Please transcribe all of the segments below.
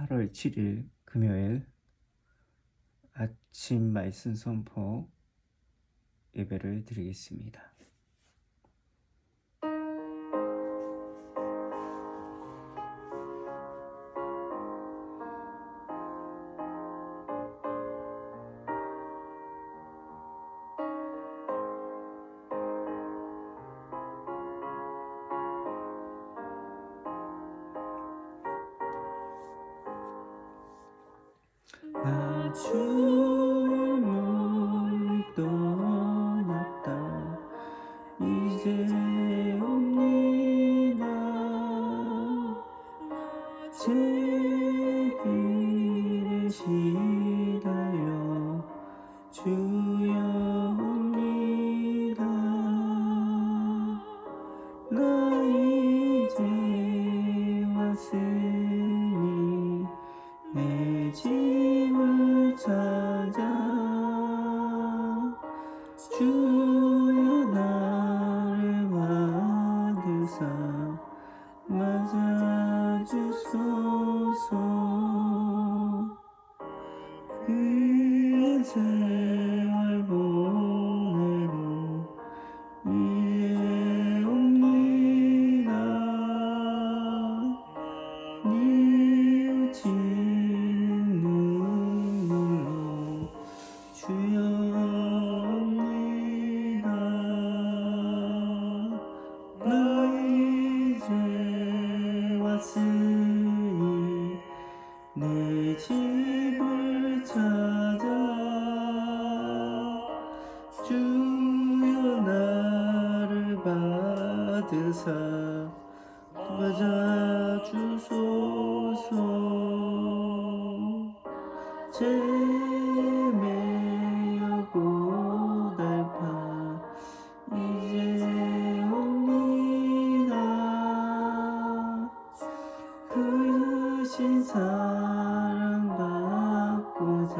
8월 7일 금요일 아침 말씀 선포 예배를 드리겠습니다. 나 주를 떠났다 이제 옵니다. 제 길을 시달려 주여 옵니다. 나 이제 왔으니 내 집을 찾아 주여 나를 받으사 맞아주소서. 그의 세월 보내고 이제 옵니다. 뉘우치는 눈물로 주여 옵니다. 나 이제 왔으니 내 집을 찾아 주여 나를 받으사 맞아주소서. 제매여 고달파 이제 옵니다. 크신 사랑 받고자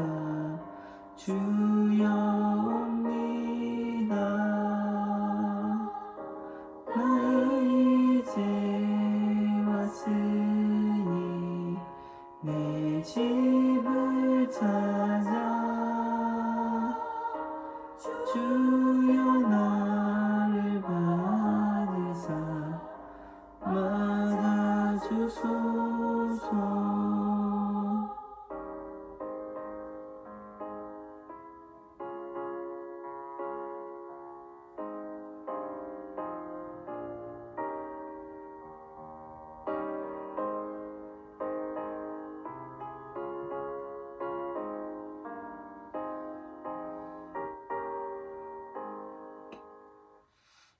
주여 옵니다. 나 이제 왔으니 내 집을 찾아 주여 나를 받으사 맞아주소서.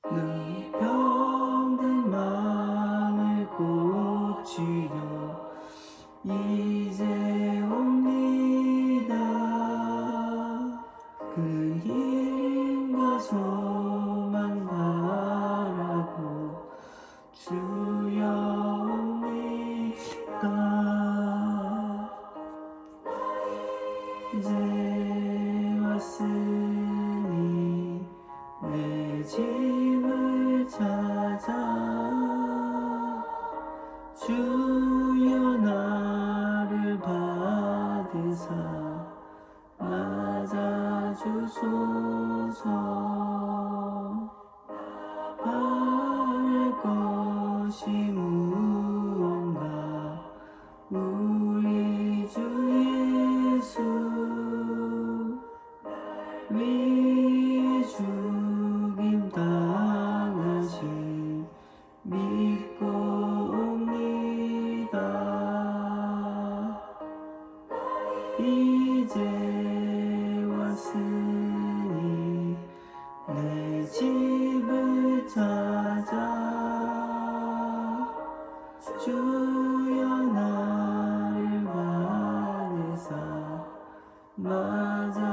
나 병든 마음을 고치려 이제 옵니다. 그 힘과 소망 바라고 주여 옵니다. 이제 왔으니 내 집을 찾아 주여 나를 받으사 맞아주소서. 바랄 것이 무언가 우리 주 예수 위에 죽임 당하신 믿고 옵니다. 이제 왔으니 내 집을 찾아 주여 나를 받으사 맞아주소서.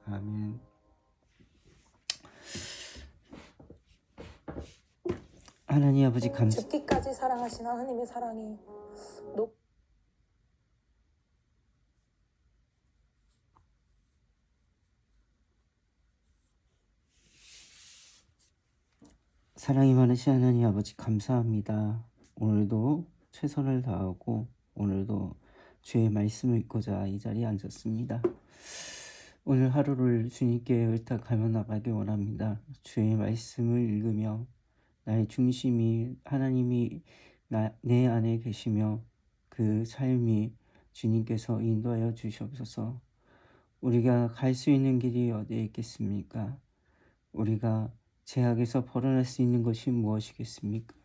아멘. 하나님 아버지 죽기까지 사랑하신 하나님의 사랑이 사랑이 많으신 하나님 아버지 감사합니다. 오늘도 최선을 다하고 오늘도 주의 말씀을 읽고자 이 자리에 앉았습니다. 오늘 하루를 주님께 의탁하며 나가기 원합니다. 주의 말씀을 읽으며 나의 중심이 하나님이 내 안에 계시며 그 삶이 주님께서 인도하여 주시옵소서. 우리가 갈 수 있는 길이 어디에 있겠습니까? 우리가 죄악에서 벗어날 수 있는 것이 무엇이겠습니까?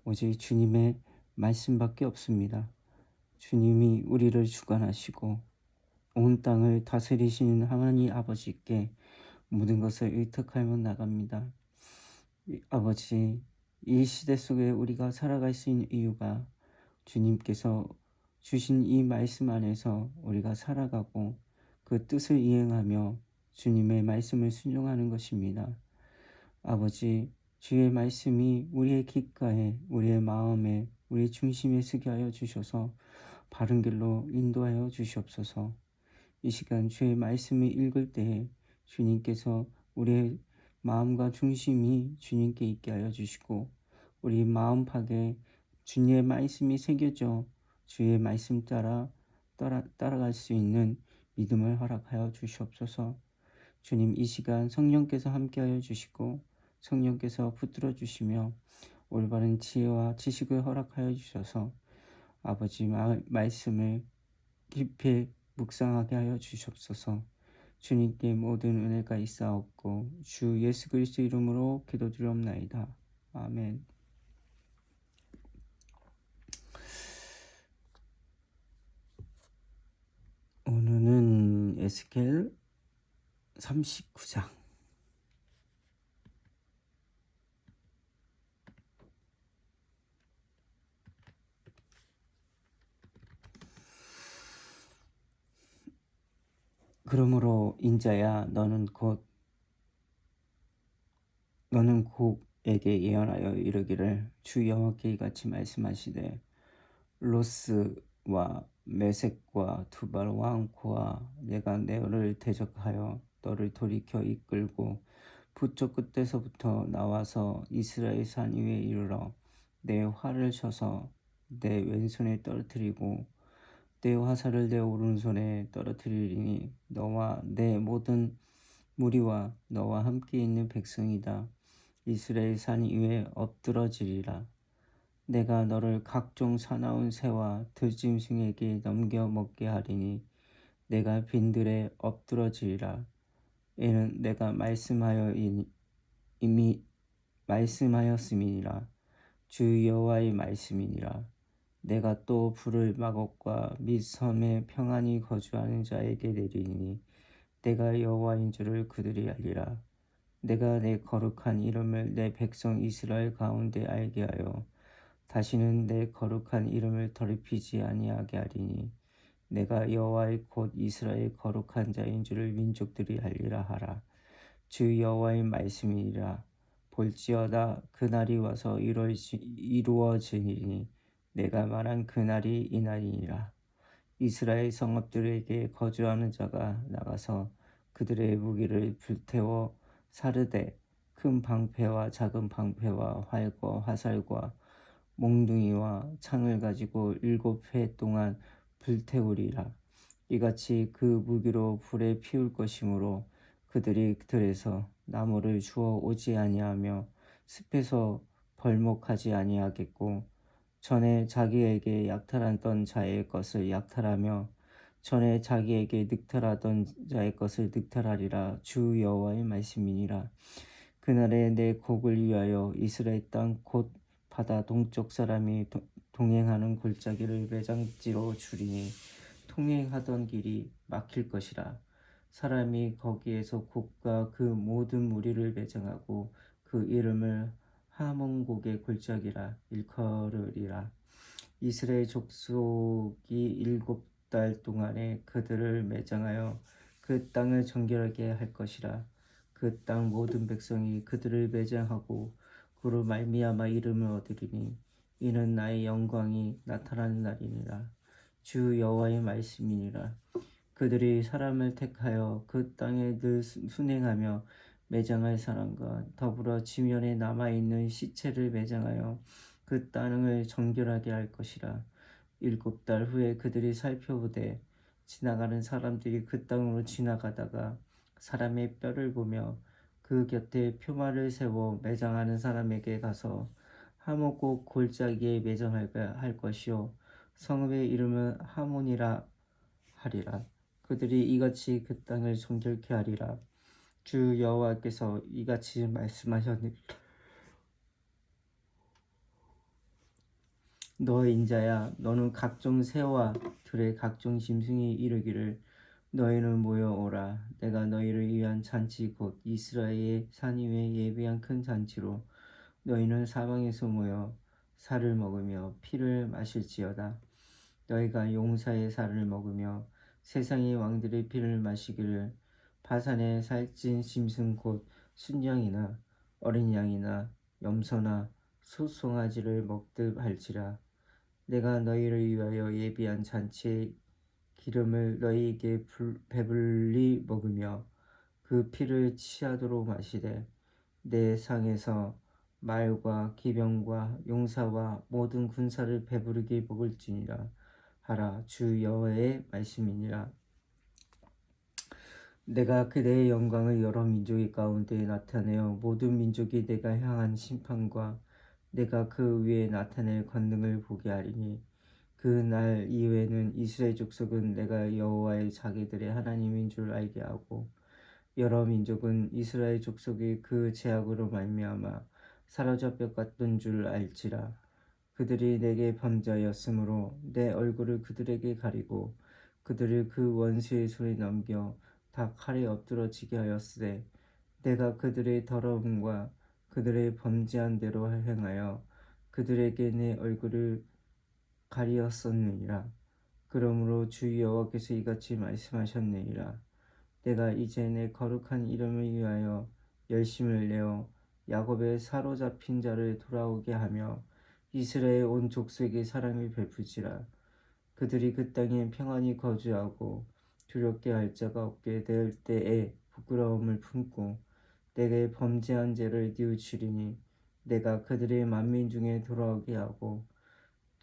오직 주님의 말씀밖에 없습니다. 주님이 우리를 주관하시고 온 땅을 다스리시는 하나님 아버지께 모든 것을 의탁하며 나갑니다. 아버지, 이 시대 속에 우리가 살아갈 수 있는 이유가 주님께서 주신 이 말씀 안에서 우리가 살아가고 그 뜻을 이행하며 주님의 말씀을 순종하는 것입니다. 아버지, 주의 말씀이 우리의 귓가에, 우리의 마음에, 우리의 중심에 서게 하여 주셔서 바른 길로 인도하여 주시옵소서. 이 시간 주의 말씀을 읽을 때에 주님께서 우리의 마음과 중심이 주님께 있게 하여 주시고 우리 마음팍에 주님의 말씀이 새겨져 주의 말씀 따라갈 수 있는 믿음을 허락하여 주시옵소서. 주님, 이 시간 성령께서 함께하여 주시고 성령께서 붙들어 주시며 올바른 지혜와 지식을 허락하여 주셔서 아버지 말씀을 깊이 묵상하게 하여 주시옵소서. 주님께 모든 은혜가 있사옵고 주 예수 그리스도 이름으로 기도드리옵나이다. 아멘. 오늘은 에스겔 39장. 그러므로 인자야, 너는 곡에게 예언하여 이르기를 주 여호와께 이같이 말씀하시되 로스와 메섹과 두발 왕 고아, 내가 너를 대적하여 너를 돌이켜 이끌고 북쪽 끝에서부터 나와서 이스라엘 산 위에 이르러 내 활을 쳐서 내 왼손에 떨어뜨리고 내 화살을 내 오른손에 떨어뜨리리니 너와 내 모든 무리와 너와 함께 있는 백성이다. 이스라엘 산 위에 엎드러지리라. 내가 너를 각종 사나운 새와 들짐승에게 넘겨 먹게 하리니 내가 빈들에 엎드러지리라. 이는 내가 이미 말씀하였음이니라. 주 여호와의 말씀이니라. 내가 또 불을 마곡과 및 섬에 평안히 거주하는 자에게 내리니 내가 여호와인 줄을 그들이 알리라. 내가 내 거룩한 이름을 내 백성 이스라엘 가운데 알게 하여 다시는 내 거룩한 이름을 더럽히지 아니하게 하리니 내가 여호와의 곧 이스라엘 거룩한 자인 줄을 민족들이 알리라 하라. 주 여호와의 말씀이니라. 볼지어다 그날이 와서 이루어지니 내가 말한 그날이 이날이니라. 이스라엘 성읍들에게 거주하는 자가 나가서 그들의 무기를 불태워 사르되 큰 방패와 작은 방패와 활과 화살과 몽둥이와 창을 가지고 7회 동안 불태우리라. 이같이 그 무기로 불에 피울 것이므로 그들이 들에서 나무를 주워 오지 아니하며 숲에서 벌목하지 아니하겠고 전에 자기에게 약탈하던 자의 것을 약탈하며 전에 자기에게 늑탈하던 자의 것을 늑탈하리라. 주 여호와의 말씀이니라. 그날에 내 곡을 위하여 이스라엘 땅 곧 바다 동쪽 사람이 동행하는 골짜기를 매장지로 주리니 통행하던 길이 막힐 것이라. 사람이 거기에서 곡과 그 모든 무리를 매장하고 그 이름을 하몬곡의 골짜기라 일컬으리라. 이스라엘 족속이 7달 동안에 그들을 매장하여 그 땅을 정결하게 할 것이라. 그 땅 모든 백성이 그들을 매장하고 그로 말미암아 이름을 얻으리니 이는 나의 영광이 나타나는 날이니라. 주 여호와의 말씀이니라. 그들이 사람을 택하여 그 땅에 늘 순행하며 매장할 사람과 더불어 지면에 남아있는 시체를 매장하여 그 땅을 정결하게 할 것이라. 7달 후에 그들이 살펴보되 지나가는 사람들이 그 땅으로 지나가다가 사람의 뼈를 보며 그 곁에 표마를 세워 매장하는 사람에게 가서 하목고 골짜기에 매장할 것이요 성읍의 이름은 하몬이라 하리라. 그들이 이같이 그 땅을 정결케 하리라. 주 여호와께서 이같이 말씀하셨느니라. 너 인자야, 너는 각종 새와 들의 각종 짐승이 이르기를 너희는 모여오라. 내가 너희를 위한 잔치 곧 이스라엘의 산 위에 예비한 큰 잔치로 너희는 사방에서 모여 살을 먹으며 피를 마실지어다. 너희가 용사의 살을 먹으며 세상의 왕들의 피를 마시기를 바산의 살찐 짐승 곧 순양이나 어린 양이나 염소나 소송아지를 먹듯 할지라. 내가 너희를 위하여 예비한 잔치의 기름을 너희에게 배불리 먹으며 그 피를 취하도록 마시되 내 상에서 말과 기병과 용사와 모든 군사를 배부르게 먹을지니라 하라. 주 여호와의 말씀이니라. 내가 그대의 영광을 여러 민족의 가운데 나타내어 모든 민족이 내가 향한 심판과 내가 그 위에 나타낼 권능을 보게 하리니 그 날 이후에는 이스라엘 족속은 내가 여호와의 자기들의 하나님인 줄 알게 하고 여러 민족은 이스라엘 족속이 그 죄악으로 말미암아 사로잡혔던 줄 알지라. 그들이 내게 범죄하였으므로 내 얼굴을 그들에게 가리고 그들을 그 원수의 손에 넘겨 다 칼에 엎드러지게 하였으되 내가 그들의 더러움과 그들의 범죄한 대로 행하여 그들에게 내 얼굴을 가리었었느니라. 그러므로 주 여호와께서 이같이 말씀하셨느니라. 내가 이제 내 거룩한 이름을 위하여 열심을 내어 야곱의 사로잡힌 자를 돌아오게 하며 이스라엘 온 족속에게 사랑을 베푸지라. 그들이 그 땅에 평안히 거주하고 두렵게 할 자가 없게 될 때에 부끄러움을 품고 내게 범죄한 죄를 뉘우치리니 내가 그들의 만민 중에 돌아오게 하고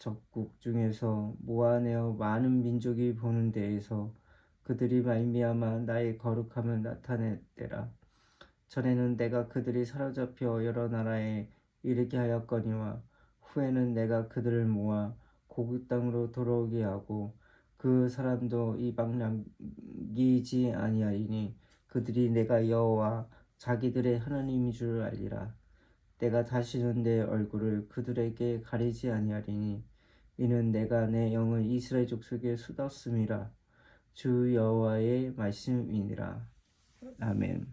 적국 중에서 모아내어 많은 민족이 보는 데에서 그들이 말미암아 나의 거룩함을 나타냈더라. 전에는 내가 그들이 사로잡혀 여러 나라에 이르게 하였거니와 후에는 내가 그들을 모아 고국 땅으로 돌아오게 하고 그 사람도 이방 남기지 아니하리니 그들이 내가 여호와 자기들의 하나님인 줄 알리라. 내가 다시는 내 얼굴을 그들에게 가리지 아니하리니 이는 내가 내 영을 이스라엘 족속에 쏟았음이라. 주 여호와의 말씀이니라. 아멘.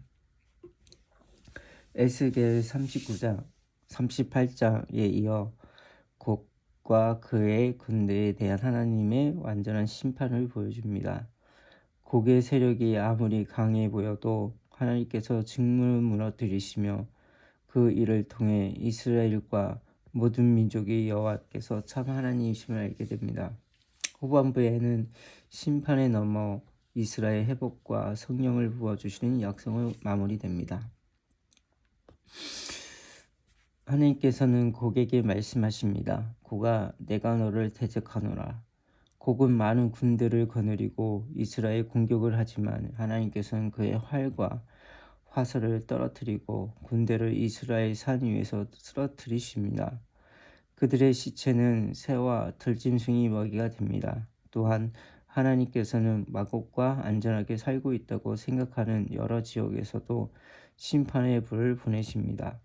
에스겔 39장 38장에 이어 곡과 그의 군대에 대한 하나님의 완전한 심판을 보여줍니다. 곡의 세력이 아무리 강해 보여도 하나님께서 직문을 무너뜨리시며 그 일을 통해 이스라엘과 모든 민족이 여호와께서 참 하나님이심을 알게 됩니다. 후반부에는 심판에 넘어 이스라엘 회복과 성령을 부어주시는 약속을 마무리됩니다. 하나님께서는 곡에게 말씀하십니다. 곡아, 내가 너를 대적하노라. 곡은 많은 군대를 거느리고 이스라엘 공격을 하지만 하나님께서는 그의 활과 화살을 떨어뜨리고 군대를 이스라엘 산 위에서 쓰러뜨리십니다. 그들의 시체는 새와 들짐승이 먹이가 됩니다. 또한 하나님께서는 마곡과 안전하게 살고 있다고 생각하는 여러 지역에서도 심판의 불을 보내십니다.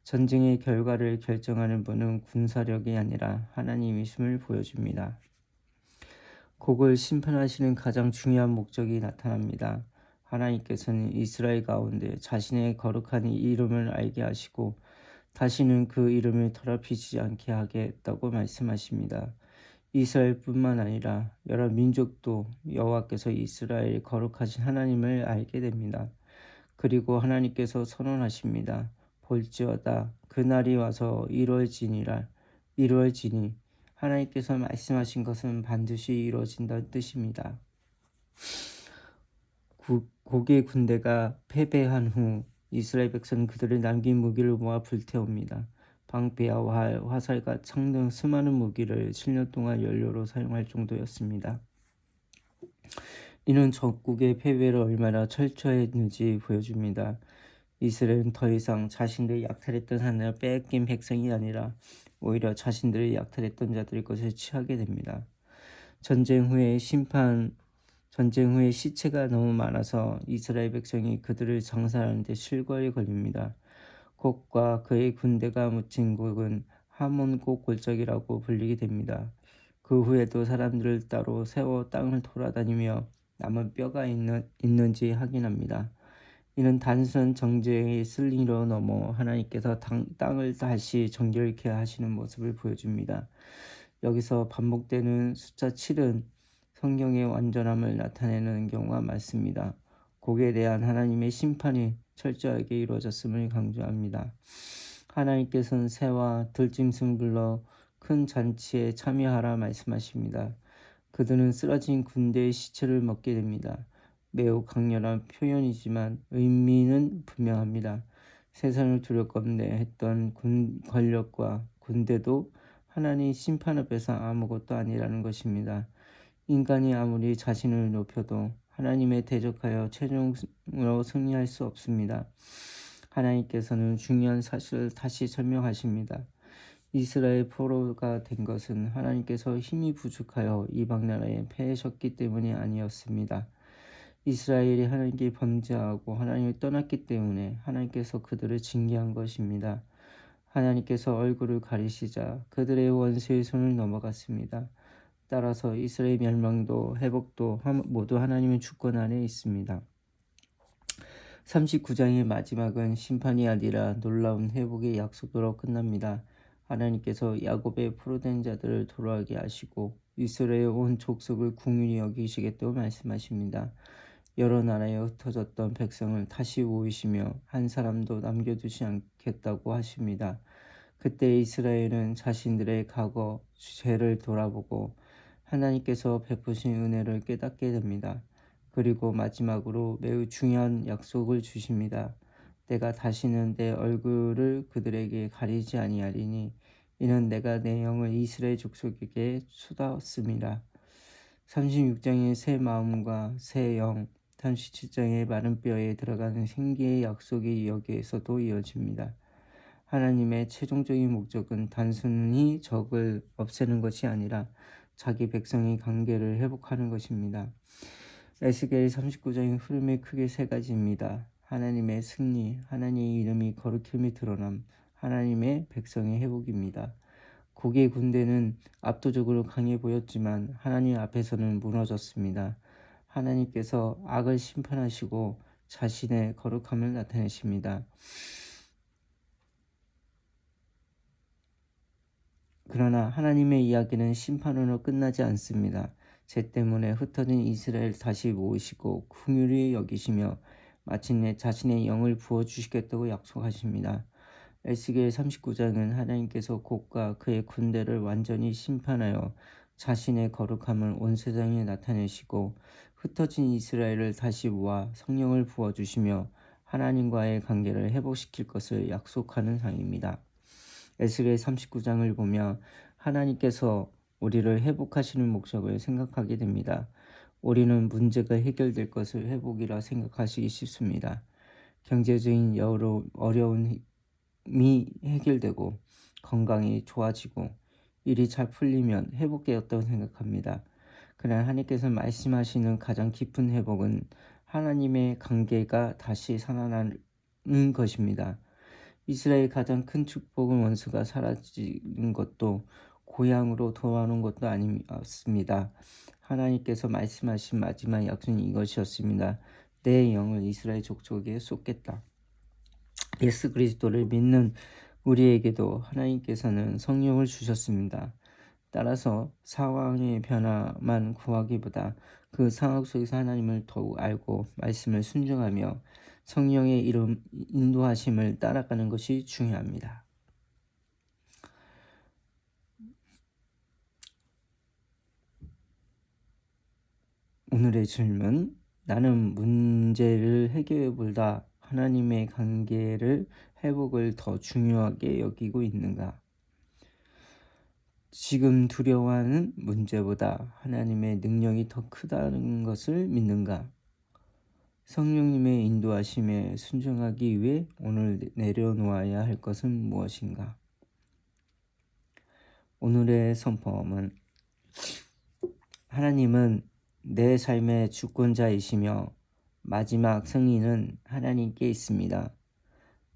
전쟁의 결과를 결정하는 분은 군사력이 아니라 하나님이심을 보여줍니다. 곡을 심판하시는 가장 중요한 목적이 나타납니다. 하나님께서는 이스라엘 가운데 자신의 거룩한 이름을 알게 하시고 다시는 그 이름을 더럽히지 않게 하겠다고 말씀하십니다. 이스라엘뿐만 아니라 여러 민족도 여호와께서 이스라엘의 거룩하신 하나님을 알게 됩니다. 그리고 하나님께서 선언하십니다. 볼지어다 그날이 와서 이루어지니 하나님께서 말씀하신 것은 반드시 이루어진다는 뜻입니다. 곡의 군대가 패배한 후 이스라엘 백성은 그들을 남긴 무기를 모아 불태웁니다. 방패와 활, 화살과 창 등 수많은 무기를 7년 동안 연료로 사용할 정도였습니다. 이는 적국의 패배를 얼마나 철저했는지 보여줍니다. 이스라엘은 더 이상 자신들이 약탈했던 하나님을 빼앗긴 백성이 아니라 오히려 자신들이 약탈했던 자들의 것을 취하게 됩니다. 전쟁 후에 시체가 너무 많아서 이스라엘 백성이 그들을 장사하는 데 실과에 걸립니다. 곡과 그의 군대가 묻힌 곳은 하몬곡 골짜기라고 불리게 됩니다. 그 후에도 사람들을 따로 세워 땅을 돌아다니며 남은 뼈가 있는지 확인합니다. 이는 단순한 정죄의 슬링으로 넘어 하나님께서 땅을 다시 정결케 하시는 모습을 보여줍니다. 여기서 반복되는 숫자 7은 성경의 완전함을 나타내는 경우가 많습니다. 곡에 대한 하나님의 심판이 철저하게 이루어졌음을 강조합니다. 하나님께서는 새와 들짐승을 불러 큰 잔치에 참여하라 말씀하십니다. 그들은 쓰러진 군대의 시체를 먹게 됩니다. 매우 강렬한 표현이지만 의미는 분명합니다. 세상을 두렵건대 했던 권력과 군대도 하나님 심판 앞에서 아무것도 아니라는 것입니다. 인간이 아무리 자신을 높여도 하나님에 대적하여 최종으로 승리할 수 없습니다. 하나님께서는 중요한 사실을 다시 설명하십니다. 이스라엘 포로가 된 것은 하나님께서 힘이 부족하여 이방 나라에 패하셨기 때문이 아니었습니다. 이스라엘이 하나님께 범죄하고 하나님을 떠났기 때문에 하나님께서 그들을 징계한 것입니다. 하나님께서 얼굴을 가리시자 그들의 원수의 손을 넘어갔습니다. 따라서 이스라엘 멸망도 회복도 모두 하나님의 주권 안에 있습니다. 39장의 마지막은 심판이 아니라 놀라운 회복의 약속으로 끝납니다. 하나님께서 야곱의 포로된 자들을 돌아오게 하시고 이스라엘 온 족속을 긍휼히 여기시겠다고 말씀하십니다. 여러 나라에 흩어졌던 백성을 다시 모이시며 한 사람도 남겨두지 않겠다고 하십니다. 그때 이스라엘은 자신들의 과거 죄를 돌아보고 하나님께서 베푸신 은혜를 깨닫게 됩니다. 그리고 마지막으로 매우 중요한 약속을 주십니다. 내가 다시는 내 얼굴을 그들에게 가리지 아니하리니 이는 내가 내 영을 이스라엘 족속에게 쏟았음이라. 36장의 새 마음과 새 영, 37장의 마른 뼈에 들어가는 생기의 약속이 여기에서도 이어집니다. 하나님의 최종적인 목적은 단순히 적을 없애는 것이 아니라 자기 백성의 관계를 회복하는 것입니다. 에스겔 39장의 흐름이 크게 세 가지입니다. 하나님의 승리, 하나님의 이름이 거룩힘이 드러남, 하나님의 백성의 회복입니다. 고기의 군대는 압도적으로 강해 보였지만 하나님 앞에서는 무너졌습니다. 하나님께서 악을 심판하시고 자신의 거룩함을 나타내십니다. 그러나 하나님의 이야기는 심판으로 끝나지 않습니다. 죄 때문에 흩어진 이스라엘 다시 모으시고 긍휼히 여기시며 마침내 자신의 영을 부어주시겠다고 약속하십니다. 에스겔 39장은 하나님께서 곡과 그의 군대를 완전히 심판하여 자신의 거룩함을 온 세상에 나타내시고 흩어진 이스라엘을 다시 모아 성령을 부어주시며 하나님과의 관계를 회복시킬 것을 약속하는 상입니다. 에스겔 39장을 보며 하나님께서 우리를 회복하시는 목적을 생각하게 됩니다. 우리는 문제가 해결될 것을 회복이라 생각하시기 쉽습니다. 경제적인 어려움이 해결되고 건강이 좋아지고 일이 잘 풀리면 회복되었다고 생각합니다. 그러나 하나님께서 말씀하시는 가장 깊은 회복은 하나님의 관계가 다시 살아나는 것입니다. 이스라엘 가장 큰 축복은 원수가 사라지는 것도 고향으로 돌아오는 것도 아니었습니다. 하나님께서 말씀하신 마지막 약속은 이것이었습니다. 내 영을 이스라엘 족속에 쏟겠다. 예수 그리스도를 믿는 우리에게도 하나님께서는 성령을 주셨습니다. 따라서 상황의 변화만 구하기보다 그 상황 속에서 하나님을 더욱 알고 말씀을 순종하며 성령의 인도하심을 따라가는 것이 중요합니다. 오늘의 질문, 나는 문제를 해결해 볼다 하나님의 관계를 회복을 더 중요하게 여기고 있는가? 지금 두려워하는 문제보다 하나님의 능력이 더 크다는 것을 믿는가? 성령님의 인도하심에 순종하기 위해 오늘 내려놓아야 할 것은 무엇인가? 오늘의 선포음은 하나님은 내 삶의 주권자이시며 마지막 승리는 하나님께 있습니다.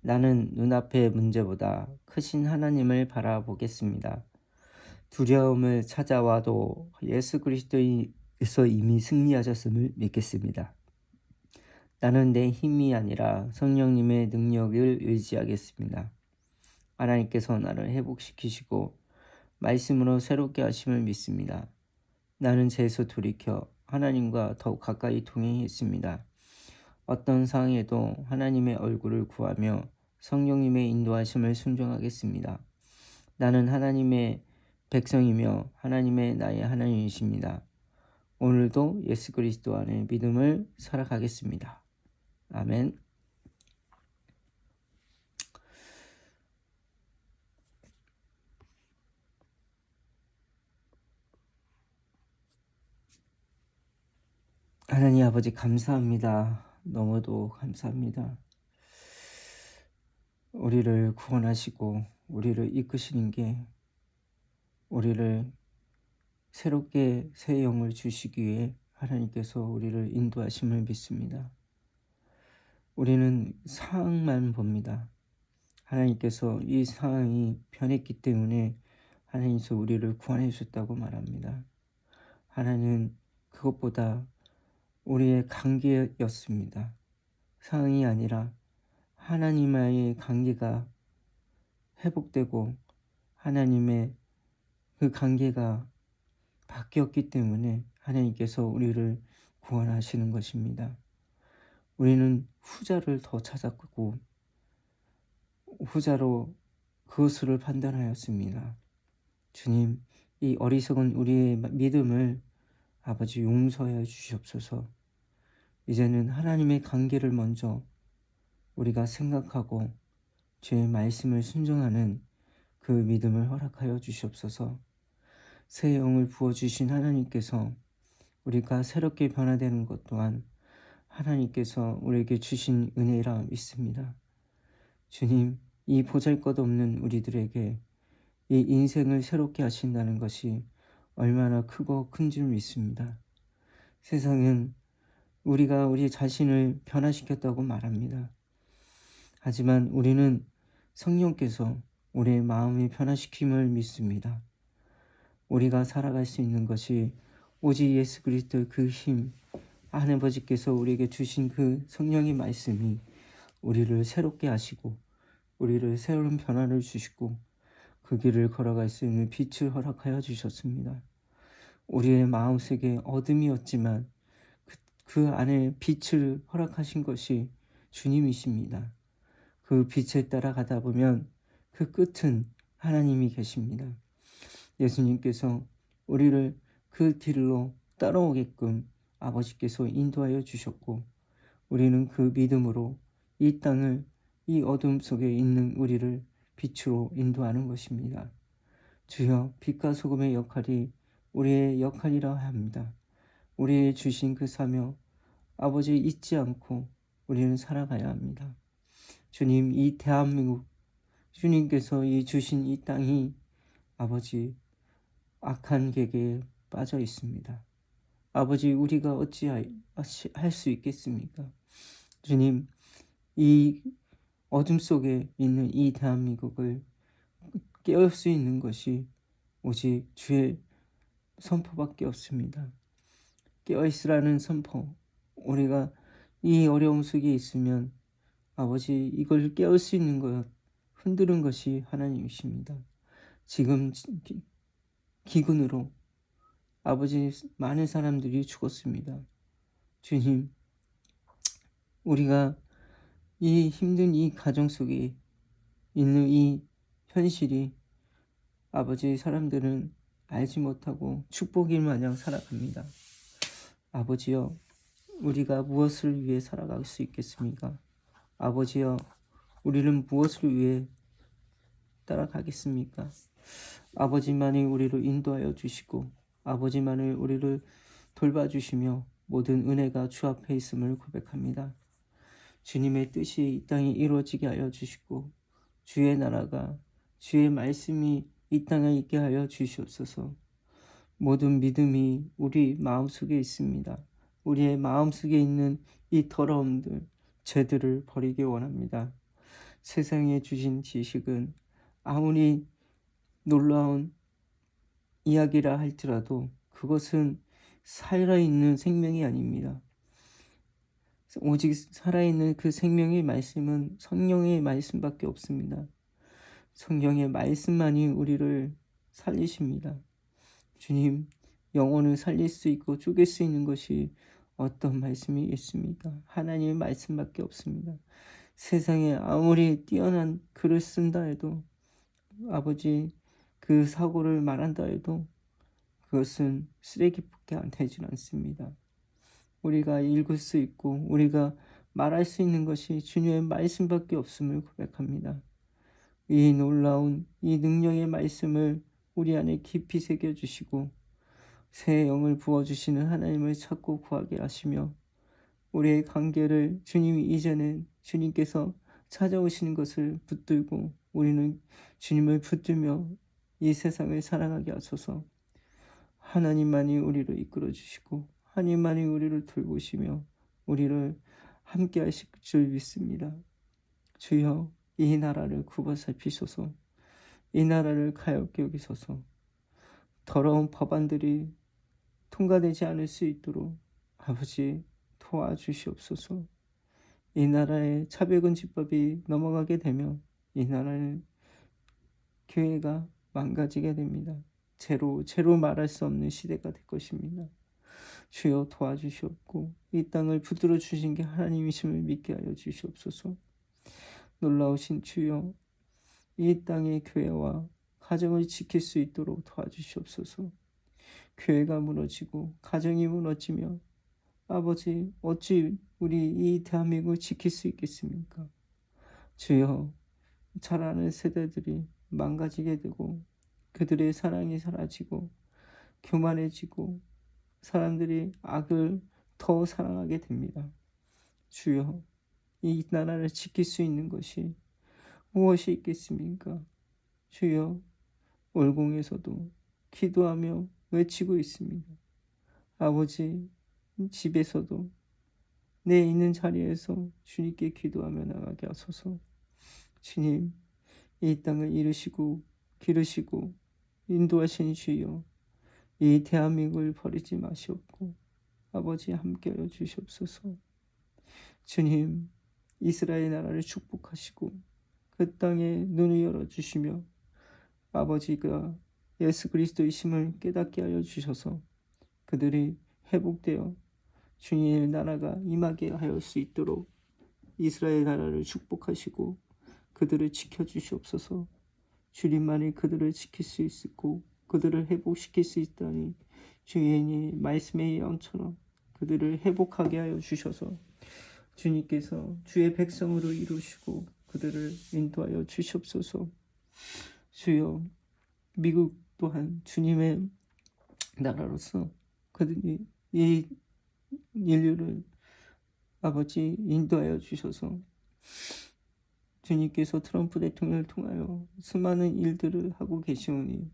나는 눈앞의 문제보다 크신 하나님을 바라보겠습니다. 두려움을 찾아와도 예수 그리스도에서 이미 승리하셨음을 믿겠습니다. 나는 내 힘이 아니라 성령님의 능력을 의지하겠습니다. 하나님께서 나를 회복시키시고 말씀으로 새롭게 하심을 믿습니다. 나는 죄에서 돌이켜 하나님과 더욱 가까이 동행했습니다. 어떤 상황에도 하나님의 얼굴을 구하며 성령님의 인도하심을 순종하겠습니다. 나는 하나님의 백성이며 하나님의 나의 하나님이십니다. 오늘도 예수 그리스도 안에 믿음을 살아가겠습니다. 아멘. 하나님 아버지 감사합니다. 너무도 감사합니다. 우리를 구원하시고 우리를 이끄시는 게 우리를 새롭게 새 영을 주시기 위해 하나님께서 우리를 인도하심을 믿습니다. 우리는 상황만 봅니다. 하나님께서 이 상황이 변했기 때문에 하나님께서 우리를 구원해 주셨다고 말합니다. 하나님은 그것보다 우리의 관계였습니다. 상황이 아니라 하나님과의 관계가 회복되고 하나님의 그 관계가 바뀌었기 때문에 하나님께서 우리를 구원하시는 것입니다. 우리는 후자를 더 찾았고 후자로 그것을 판단하였습니다. 주님, 이 어리석은 우리의 믿음을 아버지 용서해 주시옵소서. 이제는 하나님의 관계를 먼저 우리가 생각하고 주의 말씀을 순종하는 그 믿음을 허락하여 주시옵소서. 새 영을 부어주신 하나님께서 우리가 새롭게 변화되는 것 또한 하나님께서 우리에게 주신 은혜라 믿습니다. 주님, 이 보잘것없는 우리들에게 이 인생을 새롭게 하신다는 것이 얼마나 크고 큰 줄 믿습니다. 세상은 우리가 우리 자신을 변화시켰다고 말합니다. 하지만 우리는 성령께서 우리의 마음을 변화시킴을 믿습니다. 우리가 살아갈 수 있는 것이 오직 예수 그리스도의 그 힘, 하나님께서 우리에게 주신 그 성령의 말씀이 우리를 새롭게 하시고 우리를 새로운 변화를 주시고 그 길을 걸어갈 수 있는 빛을 허락하여 주셨습니다. 우리의 마음속에 어둠이었지만 그 안에 빛을 허락하신 것이 주님이십니다. 그 빛에 따라가다 보면 그 끝은 하나님이 계십니다. 예수님께서 우리를 그 길로 따라오게끔 아버지께서 인도하여 주셨고 우리는 그 믿음으로 이 땅을 이 어둠 속에 있는 우리를 빛으로 인도하는 것입니다. 주여, 빛과 소금의 역할이 우리의 역할이라 합니다. 우리의 주신 그 사명 아버지 잊지 않고 우리는 살아가야 합니다. 주님, 이 대한민국 주님께서 이 주신 이 땅이 아버지 악한 계계에 빠져 있습니다. 아버지, 우리가 어찌할 수 있겠습니까? 주님, 이 어둠 속에 있는 이 대한민국을 깨울 수 있는 것이 오직 주의 선포밖에 없습니다. 깨어있으라는 선포. 우리가 이 어려움 속에 있으면 아버지 이걸 깨울 수 있는 것, 흔드는 것이 하나님이십니다. 지금 기근으로 아버지 많은 사람들이 죽었습니다. 주님, 우리가 이 힘든 이 가정 속에 있는 이 현실이 아버지 사람들은 알지 못하고 축복일 마냥 살아갑니다. 아버지여, 우리가 무엇을 위해 살아갈 수 있겠습니까? 아버지여, 우리는 무엇을 위해 따라가겠습니까? 아버지만이 우리를 인도하여 주시고 아버지만을 우리를 돌봐주시며 모든 은혜가 주 앞에 있음을 고백합니다. 주님의 뜻이 이 땅에 이루어지게 하여 주시고 주의 나라가 주의 말씀이 이 땅에 있게 하여 주시옵소서. 모든 믿음이 우리 마음속에 있습니다. 우리의 마음속에 있는 이 더러움들, 죄들을 버리기 원합니다. 세상에 주신 지식은 아무리 놀라운 이야기라 할지라도 그것은 살아있는 생명이 아닙니다. 오직 살아있는 그 생명의 말씀은 성령의 말씀밖에 없습니다. 성령의 말씀만이 우리를 살리십니다. 주님, 영혼을 살릴 수 있고 쪼갤 수 있는 것이 어떤 말씀이 있습니까? 하나님의 말씀밖에 없습니다. 세상에 아무리 뛰어난 글을 쓴다 해도 아버지 그 사고를 말한다 해도 그것은 쓰레기밖에 안 되질 않습니다. 우리가 읽을 수 있고 우리가 말할 수 있는 것이 주님의 말씀밖에 없음을 고백합니다. 이 놀라운 이 능력의 말씀을 우리 안에 깊이 새겨주시고 새 영을 부어주시는 하나님을 찾고 구하게 하시며 우리의 관계를 주님이 이제는 주님께서 찾아오시는 것을 붙들고 우리는 주님을 붙들며 이 세상을 사랑하게 하소서. 하나님만이 우리를 이끌어 주시고 하나님만이 우리를 돌보시며 우리를 함께 하실 줄 믿습니다. 주여, 이 나라를 굽어 살피소서. 이 나라를 가엾게 여기소서. 더러운 법안들이 통과되지 않을 수 있도록 아버지 도와주시옵소서. 이 나라의 차별금지법이 넘어가게 되면 이 나라는 교회가 망가지게 됩니다. 죄로 말할 수 없는 시대가 될 것입니다. 주여 도와주시옵고 이 땅을 붙들어 주신 게 하나님이심을 믿게 하여 주시옵소서. 놀라우신 주여, 이 땅의 교회와 가정을 지킬 수 있도록 도와주시옵소서. 교회가 무너지고 가정이 무너지며 아버지 어찌 우리 이 대한민국을 지킬 수 있겠습니까? 주여, 자라는 세대들이 망가지게 되고 그들의 사랑이 사라지고 교만해지고 사람들이 악을 더 사랑하게 됩니다. 주여, 이 나라를 지킬 수 있는 것이 무엇이 있겠습니까? 주여, 월공에서도 기도하며 외치고 있습니다. 아버지, 집에서도 내 있는 자리에서 주님께 기도하며 나가게 하소서. 주님, 이 땅을 이루시고 기르시고 인도하신 주여, 이 대한민국을 버리지 마시옵고 아버지 함께하여 주시옵소서. 주님, 이스라엘 나라를 축복하시고 그 땅에 눈을 열어주시며 아버지가 예수 그리스도의 심을 깨닫게 하여 주셔서 그들이 회복되어 주님의 나라가 임하게 하여 수 있도록 이스라엘 나라를 축복하시고 그들을 지켜주시옵소서. 주님만이 그들을 지킬 수 있고 그들을 회복시킬 수 있다니 주의 말씀의 예언처럼 그들을 회복하게 하여 주셔서 주님께서 주의 백성으로 이루시고 그들을 인도하여 주시옵소서. 주여, 미국 또한 주님의 나라로서 그들이 이 인류를 아버지 인도하여 주셔서 주님께서 트럼프 대통령을 통하여 수많은 일들을 하고 계시오니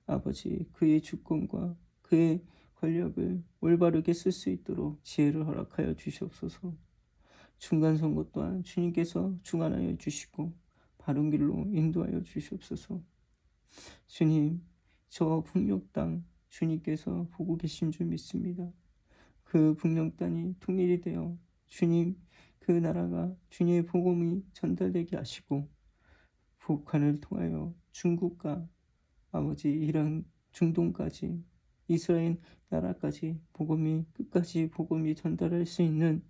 아버지 그의 주권과 그의 권력을 올바르게 쓸 수 있도록 지혜를 허락하여 주시옵소서. 중간선거 또한 주님께서 중간하여 주시고 바른 길로 인도하여 주시옵소서. 주님, 저 북녘 땅 주님께서 보고 계신 줄 믿습니다. 그 북녘 땅이 통일이 되어 주님 그 나라가 주님의 복음이 전달되게 하시고 북한을 통하여 중국과 아버지 이란 중동까지 이스라엘 나라까지 복음이 끝까지 복음이 전달할 수 있는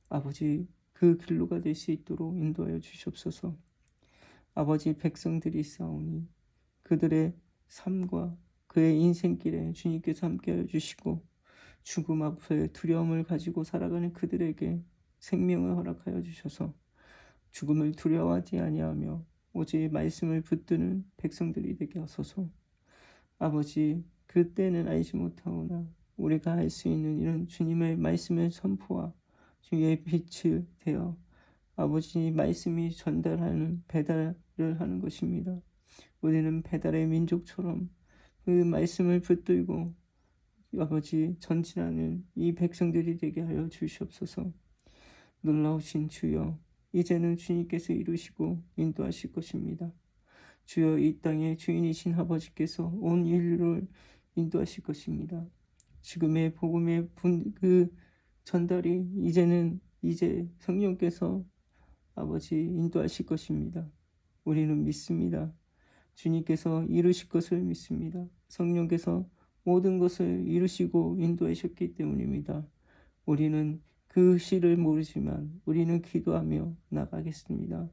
아버지 그 길로가 될 수 있도록 인도하여 주시옵소서. 아버지 백성들이 싸우니 그들의 삶과 그의 인생길에 주님께서 함께하여 주시고 죽음 앞에 두려움을 가지고 살아가는 그들에게 생명을 허락하여 주셔서 죽음을 두려워하지 아니하며 오직 말씀을 붙드는 백성들이 되게 하소서. 아버지, 그때는 알지 못하오나 우리가 할 수 있는 일은 주님의 말씀을 선포와 주의 빛을 되어 아버지 말씀이 전달하는 배달을 하는 것입니다. 우리는 배달의 민족처럼 그 말씀을 붙들고 아버지 전진하는 이 백성들이 되게 하여 주시옵소서. 놀라우신 주여, 이제는 주님께서 이루시고 인도하실 것입니다. 주여, 이 땅의 주인이신 아버지께서 온 인류를 인도하실 것입니다. 지금의 복음의 그 전달이 이제 성령께서 아버지 인도하실 것입니다. 우리는 믿습니다. 주님께서 이루실 것을 믿습니다. 성령께서 모든 것을 이루시고 인도하셨기 때문입니다. 우리는 그 시를 모르지만 우리는 기도하며 나가겠습니다.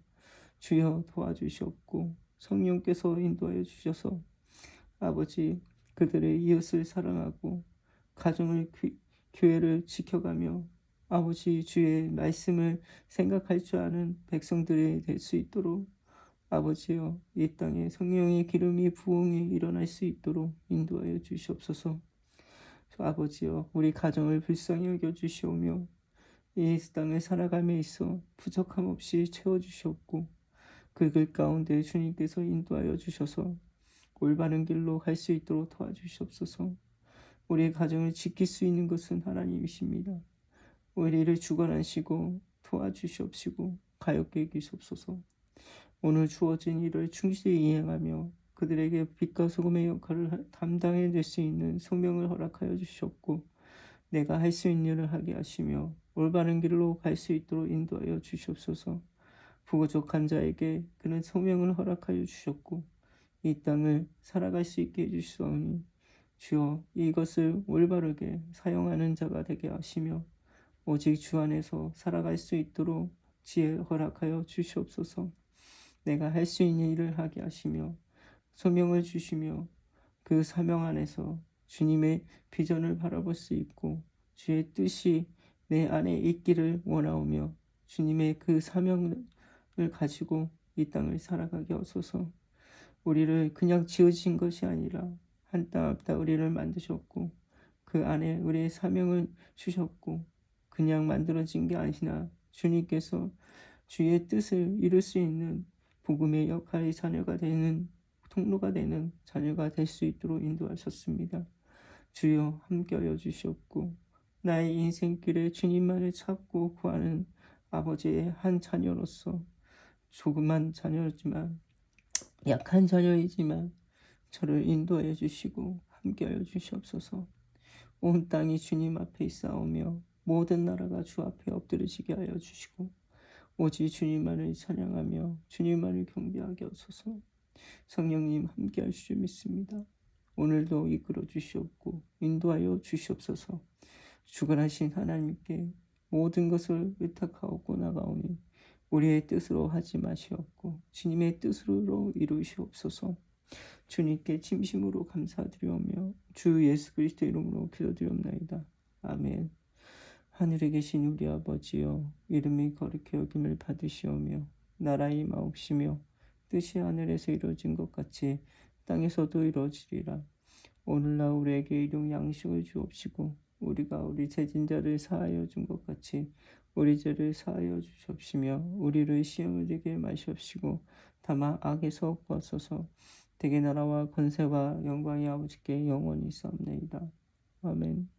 주여 도와주시옵고 성령께서 인도하여 주셔서 아버지 그들의 이웃을 사랑하고 가정을 교회를 지켜가며 아버지 주의 말씀을 생각할 줄 아는 백성들이 될 수 있도록 아버지여, 이 땅에 성령의 기름이 부흥이 일어날 수 있도록 인도하여 주시옵소서. 아버지여, 우리 가정을 불쌍히 여겨 주시오며 이 땅을 살아감에 있어 부족함 없이 채워주시옵고 그 길 가운데 주님께서 인도하여 주셔서 올바른 길로 갈 수 있도록 도와주시옵소서. 우리의 가정을 지킬 수 있는 것은 하나님이십니다. 우리를 주관하시고 도와주시옵시고 가엽게 해주시옵소서. 오늘 주어진 일을 충실히 이행하며 그들에게 빛과 소금의 역할을 담당해낼 수 있는 소명을 허락하여 주시옵고 내가 할 수 있는 일을 하게 하시며 올바른 길로 갈 수 있도록 인도하여 주시옵소서. 부족한 자에게 그는 소명을 허락하여 주셨고 이 땅을 살아갈 수 있게 해주시오니 주여, 이것을 올바르게 사용하는 자가 되게 하시며 오직 주 안에서 살아갈 수 있도록 지혜 허락하여 주시옵소서. 내가 할 수 있는 일을 하게 하시며 소명을 주시며 그 사명 안에서 주님의 비전을 바라볼 수 있고 주의 뜻이 내 안에 있기를 원하오며 주님의 그 사명을 가지고 이 땅을 살아가게 하소서. 우리를 그냥 지어진 것이 아니라 한 땀 한 땀 우리를 만드셨고 그 안에 우리의 사명을 주셨고 그냥 만들어진 게 아니라 주님께서 주의 뜻을 이룰 수 있는 복음의 역할의 자녀가 되는 통로가 되는 자녀가 될 수 있도록 인도하셨습니다. 주여 함께하여 주시옵고 나의 인생길에 주님만을 찾고 구하는 아버지의 한 자녀로서 조그만 자녀지만 약한 자녀이지만 저를 인도하여 주시고 함께하여 주시옵소서. 온 땅이 주님 앞에 있사오며 모든 나라가 주 앞에 엎드려지게 하여 주시고 오직 주님만을 찬양하며 주님만을 경배하게 하소서. 성령님 함께할 줄 믿습니다. 오늘도 이끌어 주시옵고 인도하여 주시옵소서. 주관하신 하나님께 모든 것을 의탁하고 나가오니 우리의 뜻으로 하지 마시옵고 주님의 뜻으로 이루시옵소서. 주님께 진심으로 감사드리오며 주 예수 그리스도의 이름으로 기도드리옵나이다. 아멘. 하늘에 계신 우리 아버지여, 이름이 거룩히 여김을 받으시오며 나라의 마옵시며 뜻이 하늘에서 이루어진 것 같이 땅에서도 이루어지리라. 오늘날 우리에게 일용 양식을 주옵시고 우리가 우리 죄진자를 사하여 준 것 같이 우리 죄를 사하여 주시옵시며 우리를 시험에 들게 마시옵시고 다만 악에서 구하소서. 대개 나라와 권세와 영광이 아버지께 영원히 있사옵나이다. 아멘.